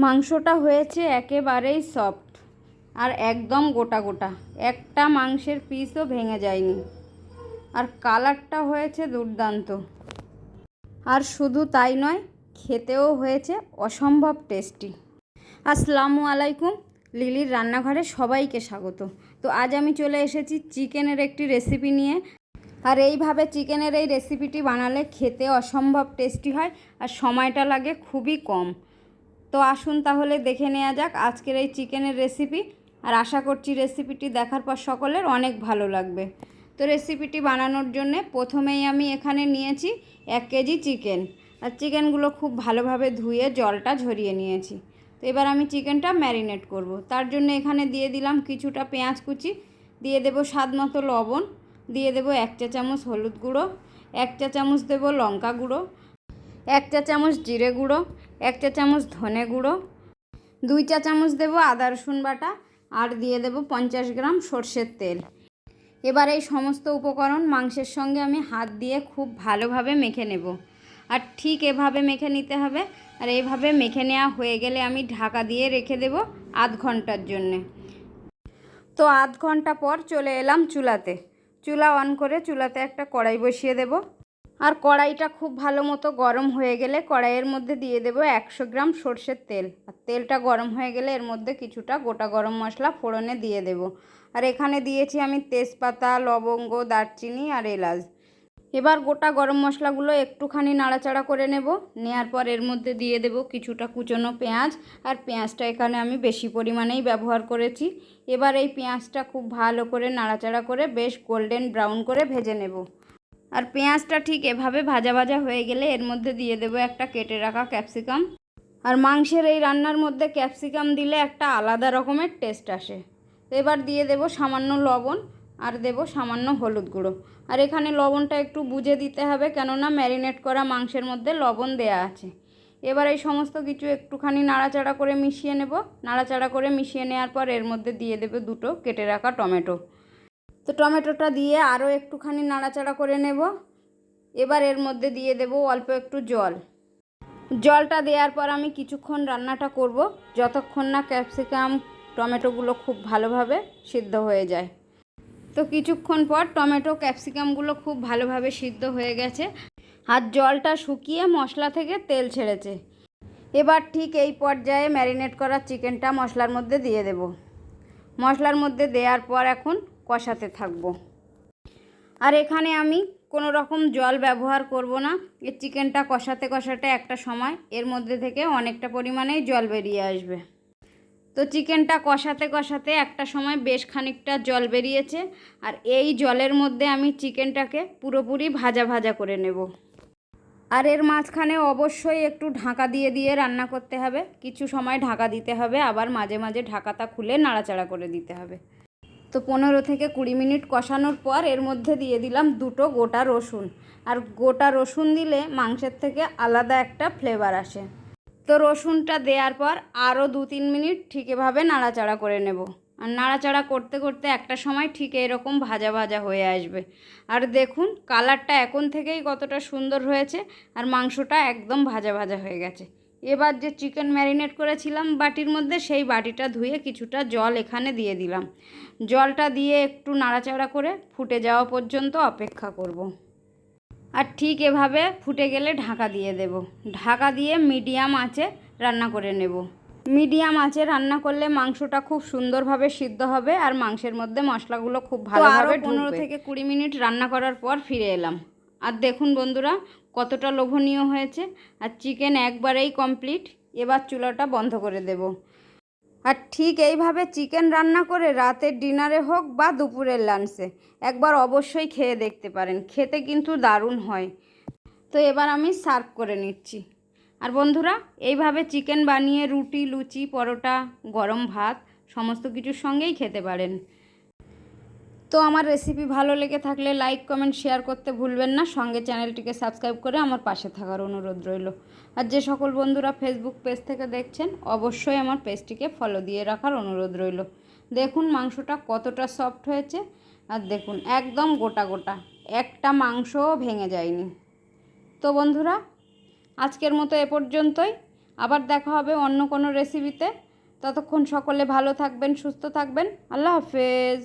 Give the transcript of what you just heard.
মাংসটা হয়েছে একেবারেই সফট আর একদম গোটা গোটা, একটা মাংসের পিসও ভেঙে যায়নি। আর কালারটা হয়েছে দুর্দান্ত। আর শুধু তাই নয়, খেতেও হয়েছে অসম্ভব টেস্টি। আসসালামু আলাইকুম, লিলির রান্নাঘরে সবাইকে স্বাগত। তো আজ আমি চলে এসেছি চিকেনের একটি রেসিপি নিয়ে। আর এইভাবে চিকেনের এই রেসিপিটি বানালে খেতে অসম্ভব টেস্টি হয় আর সময়টা লাগে খুবই কম। তো আসুন তাহলে দেখে নেওয়া যাক আজকের এই চিকেনের রেসিপি। আর আশা করছি রেসিপিটি দেখার পর সকলের অনেক ভালো লাগবে। তো রেসিপিটি বানানোর জন্য প্রথমেই আমি এখানে নিয়েছি 1 কেজি চিকেন। আর চিকেনগুলো খুব ভালোভাবে ধুয়ে জলটা ঝরিয়ে নিয়েছি। তো এবার আমি চিকেনটা ম্যারিনেট করব। তার জন্য এখানে দিয়ে দিলাম কিছুটা পেঁয়াজ কুচি, দিয়ে দেব স্বাদ মতো লবণ, দিয়ে দেব 1 চা চামচ হলুদ গুঁড়ো, 1 চা চামচ দেব লঙ্কা গুঁড়ো, 1 চা চামচ জিরে গুঁড়ো, 1 চা চামচ ধনে গুঁড়ো, 2 চা চামচ দেব আদা রসুন বাটা, আর দিয়ে দেব 50 গ্রাম সর্ষের তেল। এবার এই সমস্ত উপকরণ মাংসের সঙ্গে আমি হাত দিয়ে খুব ভালোভাবে মেখে নেব। আর ঠিক এভাবে মেখে নিতে হবে। আর এইভাবে মেখে নেওয়া হয়ে গেলে আমি ঢাকা দিয়ে রেখে দেব আধ ঘন্টার জন্যে। তো আধ ঘন্টা পর চলে এলাম চুলাতে। চুলা অন করে চুলাতে একটা কড়াই বসিয়ে দেব। আর কড়াইটা খুব ভালো মতো গরম হয়ে গেলে কড়াইয়ের মধ্যে দিয়ে দেব 100 গ্রাম সর্ষের তেল। আর তেলটা গরম হয়ে গেলে এর মধ্যে কিছুটা গোটা গরম মশলা ফোড়নে দিয়ে দেব। আর এখানে দিয়েছি আমি তেজপাতা, লবঙ্গ, দারচিনি আর এলাচ। এবার গোটা গরম মশলাগুলো একটুখানি নাড়াচাড়া করে নেব। নেওয়ার পর এর মধ্যে দিয়ে দেব কিছুটা কুচনো পেঁয়াজ। আর পেঁয়াজটা এখানে আমি বেশি পরিমাণেই ব্যবহার করেছি। এবার এই পেঁয়াজটা খুব ভালো করে নাড়াচাড়া করে বেশ গোল্ডেন ব্রাউন করে ভেজে নেব। আর পেঁয়াজটা ঠিক এভাবে ভাজা ভাজা হয়ে গেলে এর মধ্যে দিয়ে দেব একটা কেটে রাখা ক্যাপসিকাম। আর মাংসের এই রান্নার মধ্যে ক্যাপসিকাম দিলে একটা আলাদা রকমের টেস্ট আসে। এবার দিয়ে দেব সামান্য লবণ আর দেব সামান্য হলুদ গুঁড়ো। আর এখানে লবণটা একটু বুঝে দিতে হবে, কেননা ম্যারিনেট করা মাংসের মধ্যে লবণ দেয়া আছে। এবার এই সমস্ত কিছু একটুখানি নাড়াচাড়া করে মিশিয়ে নেব। নাড়াচাড়া করে মিশিয়ে নেওয়ার পর এর মধ্যে দিয়ে দেব 2টো কেটে রাখা টমেটো। তো টমেটোটা দিয়ে আরও একটুখানি নাড়াচাড়া করে নেব। এবার এর মধ্যে দিয়ে দেব অল্প একটু জল। জলটা দেওয়ার পর আমি কিছুক্ষণ রান্নাটা করব, যতক্ষণ না ক্যাপসিকাম টমেটোগুলো খুব ভালোভাবে সিদ্ধ হয়ে যায়। তো কিছুক্ষণ পর টমেটো ক্যাপসিকামগুলো খুব ভালোভাবে সিদ্ধ হয়ে গেছে আর জলটা শুকিয়ে মশলা থেকে তেল ছেড়েছে। এবার ঠিক এই পর্যায়ে ম্যারিনেট করা চিকেনটা মশলার মধ্যে দিয়ে দেব। মশলার মধ্যে দেওয়ার পর এখন কষাতে থাকব। আর এখানে আমি কোনো রকম জল ব্যবহার করব না। এই চিকেনটা কষাতে কষাতে একটা সময় এর মধ্যে থেকে অনেকটা পরিমাণেই জল বেরিয়ে আসবে। তো চিকেনটা কষাতে কষাতে একটা সময় বেশ খানিকটা জল বেরিয়েছে। আর এই জলের মধ্যে আমি চিকেনটাকে পুরোপুরি ভাজা ভাজা করে নেব। আর এর মাঝখানে অবশ্যই একটু ঢাকা দিয়ে দিয়ে রান্না করতে হবে। কিছু সময় ঢাকা দিতে হবে, আবার মাঝে মাঝে ঢাকাটা খুলে নাড়াচাড়া করে দিতে হবে। তো 15 থেকে 20 মিনিট কষানোর পর এর মধ্যে দিয়ে দিলাম 2টো গোটা রসুন। আর গোটা রসুন দিলে মাংসের থেকে আলাদা একটা ফ্লেভার আসে। তো রসুনটা দেওয়ার পর আরও 2-3 মিনিট ঠিক এভাবে নাড়াচাড়া করে নেব। আর নাড়াচাড়া করতে করতে একটা সময় ঠিক এরকম ভাজা ভাজা হয়ে আসবে। আর দেখুন কালারটা এখন থেকেই কতটা সুন্দর হয়েছে। আর মাংসটা একদম ভাজা ভাজা হয়ে গেছে। এবার যে চিকেন ম্যারিনেট করেছিলাম বাটির মধ্যে, সেই বাটিটা ধুয়ে কিছুটা জল এখানে দিয়ে দিলাম। জলটা দিয়ে একটু নাড়াচাড়া করে ফুটে যাওয়া পর্যন্ত অপেক্ষা করব। আর ঠিক এভাবে ফুটে গেলে ঢাকা দিয়ে দেব। ঢাকা দিয়ে মিডিয়াম আঁচে রান্না করে নেব। মিডিয়াম আঁচে রান্না করলে মাংসটা খুব সুন্দরভাবে সিদ্ধ হবে আর মাংসের মধ্যে মশলাগুলো খুব ভালোভাবে ঢুকবে। 15 থেকে 20 মিনিট রান্না করার পর ফিরে এলাম। আর দেখুন বন্ধুরা কতটা লোভনীয় হয়েছে। আর চিকেন একবারেই কমপ্লিট। এবার চুলাটা বন্ধ করে দেব। আর ঠিক এইভাবে চিকেন রান্না করে রাতের ডিনারে হোক বা দুপুরের লাঞ্চে একবার অবশ্যই খেয়ে দেখতে পারেন। খেতে কিন্তু দারুণ হয়। তো এবার আমি সার্ভ করে নিচ্ছি। আর বন্ধুরা এইভাবে চিকেন বানিয়ে রুটি, লুচি, পরোটা, গরম ভাত সমস্ত কিছুর সঙ্গেই খেতে পারেন। তো আমার রেসিপি ভালো লেগে থাকলে লাইক, কমেন্ট, শেয়ার করতে ভুলবেন না। সঙ্গে চ্যানেলটিকে সাবস্ক্রাইব করে আমার পাশে থাকার অনুরোধ রইল। আর যে সকল বন্ধুরা ফেসবুক পেজ থেকে দেখছেন অবশ্যই আমার পেজটিকে ফলো দিয়ে রাখার অনুরোধ রইল। দেখুন মাংসটা কতটা সফট হয়েছে। আর দেখুন একদম গোটা গোটা, একটা মাংসও ভেঙে যায়নি। তো বন্ধুরা আজকের মতো এ পর্যন্তই। আবার দেখা হবে অন্য কোনো রেসিপিতে। ততক্ষণ সকলে ভালো থাকবেন, সুস্থ থাকবেন। আল্লাহ হাফেজ।